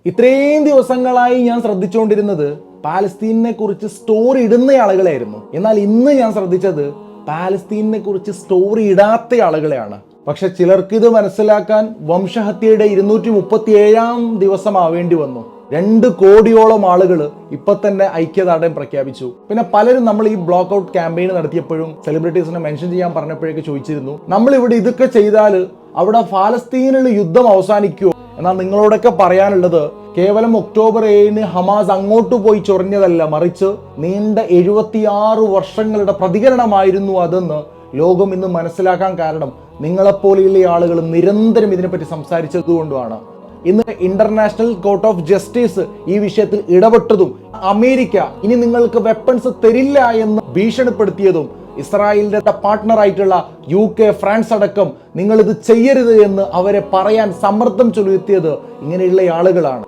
ഇത്രയും ദിവസങ്ങളായി ഞാൻ ശ്രദ്ധിച്ചുകൊണ്ടിരുന്നത് പാലസ്തീനെ കുറിച്ച് സ്റ്റോറി ഇടുന്ന ആളുകളായിരുന്നു. എന്നാൽ ഇന്ന് ഞാൻ ശ്രദ്ധിച്ചത് പാലസ്തീനെ കുറിച്ച് സ്റ്റോറി ഇടാത്ത ആളുകളെയാണ്. പക്ഷെ ചിലർക്ക് ഇത് മനസ്സിലാക്കാൻ വംശഹത്യയുടെ 237 ദിവസം ആവേണ്ടി വന്നു. 2 കോടിയോളം ആളുകൾ ഇപ്പൊ തന്നെ ഐക്യദാർഢ്യം പ്രഖ്യാപിച്ചു. പിന്നെ പലരും നമ്മൾ ഈ ബ്ലോക്ക് ഔട്ട് ക്യാമ്പയിൻ നടത്തിയപ്പോഴും സെലിബ്രിറ്റീസിനെ മെൻഷൻ ചെയ്യാൻ പറഞ്ഞപ്പോഴേക്ക് ചോദിച്ചിരുന്നു, നമ്മൾ ഇവിടെ ഇതൊക്കെ ചെയ്താൽ അവിടെ ഫലസ്തീനിൽ യുദ്ധം അവസാനിക്കുമോ? എന്നാൽ നിങ്ങളോടൊക്കെ പറയാനുള്ളത്, കേവലം ഒക്ടോബർ 7 ഹമാസ് അങ്ങോട്ട് പോയി ചൊറിഞ്ഞതല്ല, മറിച്ച് നീണ്ട 76 വർഷങ്ങളുടെ പ്രതികരണമായിരുന്നു അതെന്ന് ലോകം ഇന്ന് മനസ്സിലാക്കാൻ കാരണം നിങ്ങളെപ്പോലെയുള്ള ആളുകൾ നിരന്തരം ഇതിനെപ്പറ്റി സംസാരിച്ചതുകൊണ്ടുമാണ്. ഇന്ന് ഇന്റർനാഷണൽ കോർട്ട് ഓഫ് ജസ്റ്റിസ് ഈ വിഷയത്തിൽ ഇടപെട്ടതും അമേരിക്ക ഇനി നിങ്ങൾക്ക് വെപ്പൺസ് തരില്ല എന്ന് ഭീഷണിപ്പെടുത്തിയതും ഇസ്രായേലിന്റെ പാർട്ട്ണറായിട്ടുള്ള UK, ഫ്രാൻസ് അടക്കം നിങ്ങൾ ഇത് ചെയ്യരുത് എന്ന് അവരെ പറയാൻ സമ്മർദ്ദം ചെലുത്തിയത് ഇങ്ങനെയുള്ള ആളുകളാണ്.